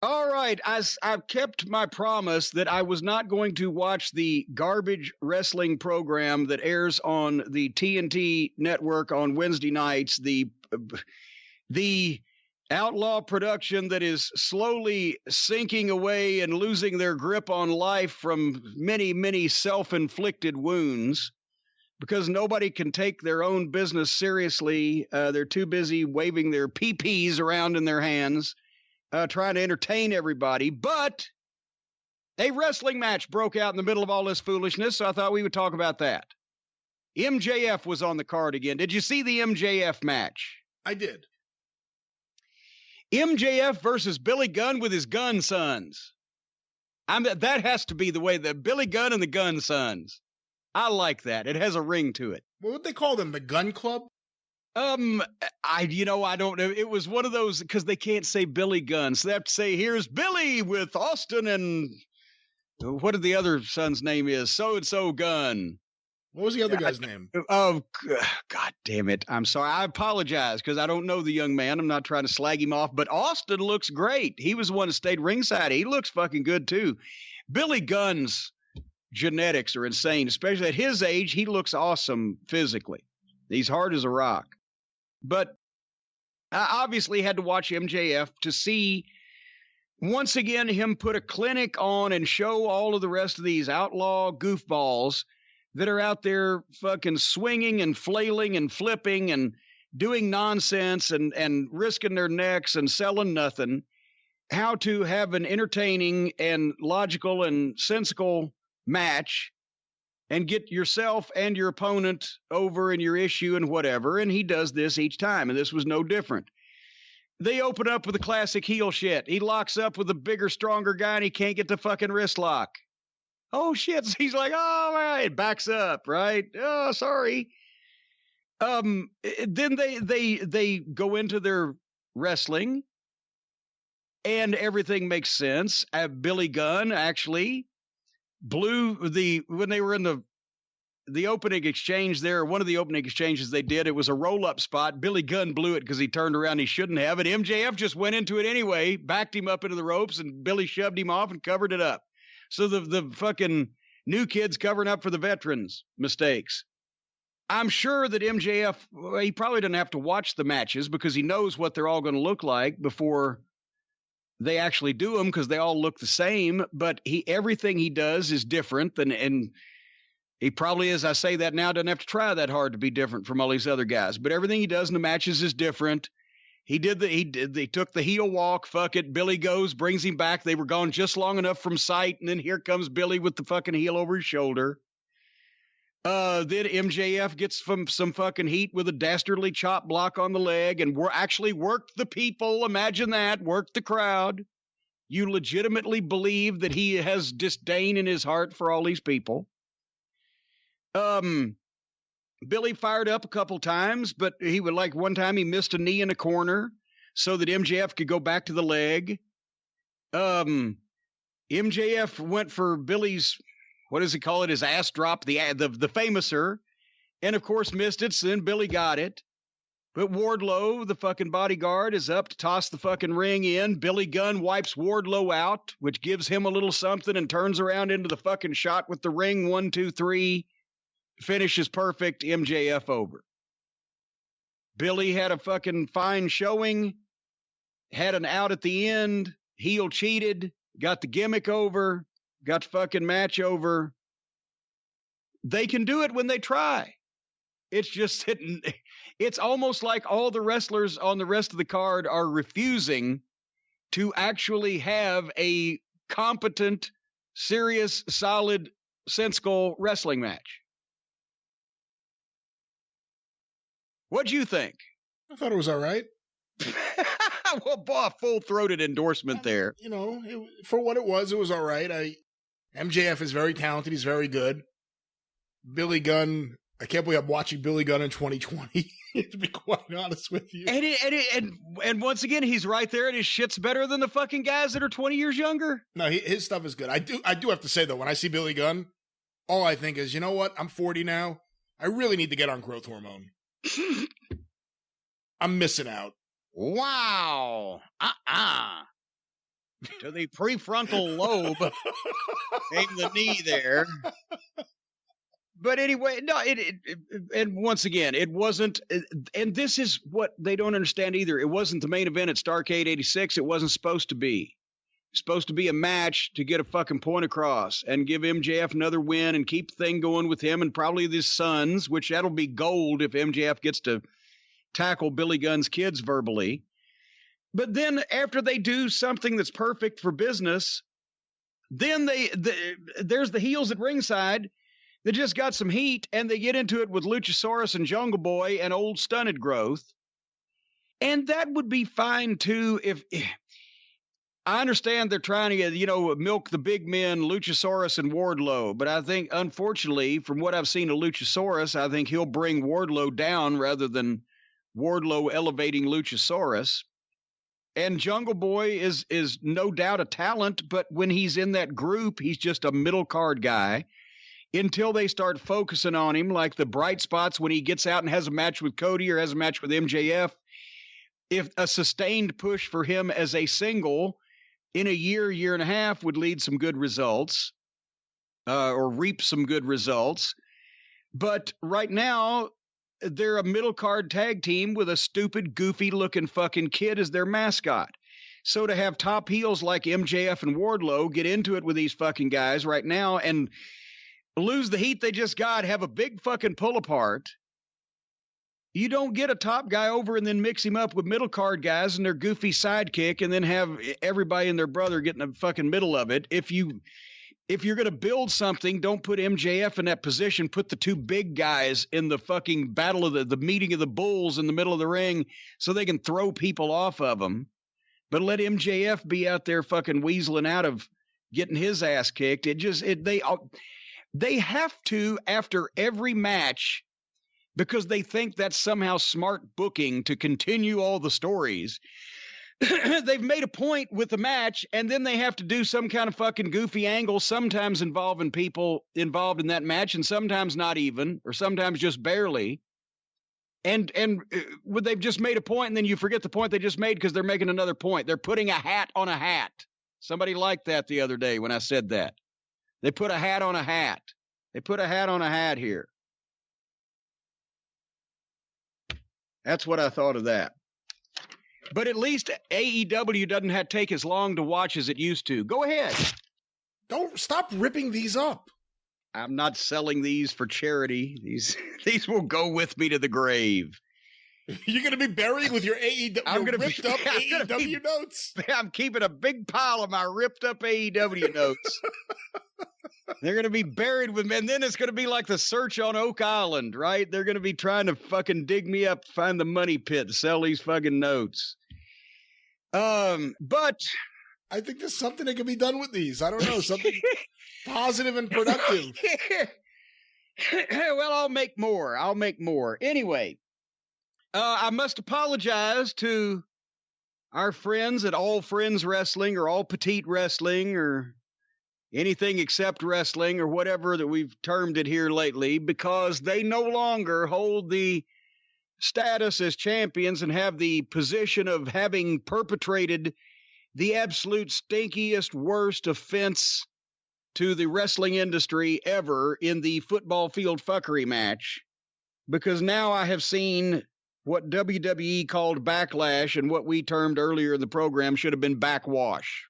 All right, I've kept my promise that I was not going to watch the garbage wrestling program that airs on the TNT network on Wednesday nights, the outlaw production that is slowly sinking away and losing their grip on life from many, many self-inflicted wounds because nobody can take their own business seriously. They're too busy waving their PPs around in their hands. Trying to entertain everybody, but a wrestling match broke out in the middle of all this foolishness, so I thought we would talk about that. MJF was on the card again. Did you see the MJF match? I did. MJF versus Billy Gunn with his Gunn sons. That has to be the way, the Billy Gunn and the Gunn sons. I like that. It has a ring to it. What would they call them? The Gun Club? I don't know. It was one of those, because they can't say Billy Gunn, so they have to say, here's Billy with Austin and what did the other son's name is? So-and-so Gunn. What was the other guy's name? Oh, God damn it. I'm sorry. I apologize because I don't know the young man. I'm not trying to slag him off, but Austin looks great. He was the one that stayed ringside. He looks fucking good too. Billy Gunn's genetics are insane, especially at his age. He looks awesome physically. He's hard as a rock. But I obviously had to watch MJF to see, once again, him put a clinic on and show all of the rest of these outlaw goofballs that are out there fucking swinging and flailing and flipping and doing nonsense and risking their necks and selling nothing, how to have an entertaining and logical and sensical match and get yourself and your opponent over in your issue and whatever. And he does this each time, and this was no different. They open up with a classic heel shit. He locks up with a bigger, stronger guy, and he can't get the fucking wrist lock. Oh, shit. So he's like, oh, right. Backs up, right? Oh, sorry. Then they go into their wrestling, and everything makes sense. Billy Gunn actually blew when they were in the opening exchange there, one of the opening exchanges they did, it was a roll-up spot. Billy Gunn blew it because he turned around. He shouldn't have. And MJF just went into it anyway, backed him up into the ropes, and Billy shoved him off and covered it up. So the fucking new kid's covering up for the veterans' mistakes. I'm sure that MJF, he probably doesn't have to watch the matches because he knows what they're all going to look like before they actually do them, because they all look the same, but everything he does is different and he probably, as I say that now, doesn't have to try that hard to be different from all these other guys, but everything he does in the matches is different. He took the heel walk. Fuck it. Billy goes, brings him back. They were gone just long enough from sight. And then here comes Billy with the fucking heel over his shoulder. Then MJF gets some fucking heat with a dastardly chop block on the leg and actually worked the people. Imagine that. Worked the crowd. You legitimately believe that he has disdain in his heart for all these people. Billy fired up a couple times, but he would, like, one time he missed a knee in a corner so that MJF could go back to the leg. MJF went for Billy's, what does he call it? His ass drop, the famouser, and of course missed it. So then Billy got it. But Wardlow, the fucking bodyguard, is up to toss the fucking ring in. Billy Gunn wipes Wardlow out, which gives him a little something, and turns around into the fucking shot with the ring. 1, 2, 3. Finishes perfect. MJF over. Billy had a fucking fine showing. Had an out at the end. Heel cheated. Got the gimmick over. Got the fucking match over. They can do it when they try. It's just, it's almost like all the wrestlers on the rest of the card are refusing to actually have a competent, serious, solid, sensible wrestling match. What'd you think? I thought it was all right. Well, boy, full-throated endorsement there. You know, for what it was all right. MJF is very talented. He's very good. Billy Gunn, I can't believe I'm watching Billy Gunn in 2020, to be quite honest with you. And once again, he's right there, and his shit's better than the fucking guys that are 20 years younger. No, his stuff is good. I do have to say, though, when I see Billy Gunn, all I think is, you know what? I'm 40 now. I really need to get on growth hormone. I'm missing out. Wow. to the prefrontal lobe in the knee there. But anyway, no, and once again, it wasn't, and this is what they don't understand either. It wasn't the main event at Starrcade 86. It wasn't supposed to be. It's supposed to be a match to get a fucking point across and give MJF another win and keep the thing going with him and probably his sons, which that'll be gold if MJF gets to tackle Billy Gunn's kids verbally. But then after they do something that's perfect for business, then there's the heels at ringside. They just got some heat, and they get into it with Luchasaurus and Jungle Boy and old Stunted Growth. And that would be fine, too, if I understand they're trying to, milk the big men, Luchasaurus and Wardlow. But I think, unfortunately, from what I've seen of Luchasaurus, I think he'll bring Wardlow down rather than Wardlow elevating Luchasaurus. And Jungle Boy is no doubt a talent, but when he's in that group, he's just a middle card guy. Until they start focusing on him, like the bright spots when he gets out and has a match with Cody or has a match with MJF. If a sustained push for him as a single in a year and a half would lead some good results, or reap some good results. But right now, they're a middle card tag team with a stupid, goofy looking fucking kid as their mascot. So to have top heels like MJF and Wardlow get into it with these fucking guys right now and lose the heat they just got, have a big fucking pull apart. You don't get a top guy over and then mix him up with middle card guys and their goofy sidekick and then have everybody and their brother get in the fucking middle of it. If you're going to build something, don't put MJF in that position. Put the two big guys in the fucking battle of the meeting of the bulls in the middle of the ring so they can throw people off of them. But let MJF be out there fucking weaseling out of getting his ass kicked. They have to, after every match, because they think that's somehow smart booking to continue all the stories, they've made a point with the match, and then they have to do some kind of fucking goofy angle, sometimes involving people involved in that match, and sometimes not even, or sometimes just barely. And they've just made a point, and then you forget the point they just made because they're making another point. They're putting a hat on a hat. Somebody liked that the other day when I said that. They put a hat on a hat. They put a hat on a hat here. That's what I thought of that. But at least AEW doesn't have to take as long to watch as it used to. Go ahead. Don't stop ripping these up. I'm not selling these for charity. These will go with me to the grave. You're going to be buried with your ripped up AEW notes? I'm keeping a big pile of my ripped up AEW notes. They're going to be buried with me, and then it's going to be like the search on Oak Island, right? They're going to be trying to fucking dig me up, find the money pit, to sell these fucking notes. But I think there's something that can be done with these. I don't know, something positive and productive. Well, I'll make more. Anyway, I must apologize to our friends at All Friends Wrestling or All Petite Wrestling or anything except wrestling or whatever that we've termed it here lately, because they no longer hold the status as champions and have the position of having perpetrated the absolute stinkiest, worst offense to the wrestling industry ever in the football field fuckery match. Because now I have seen what WWE called backlash and what we termed earlier in the program should have been backwash.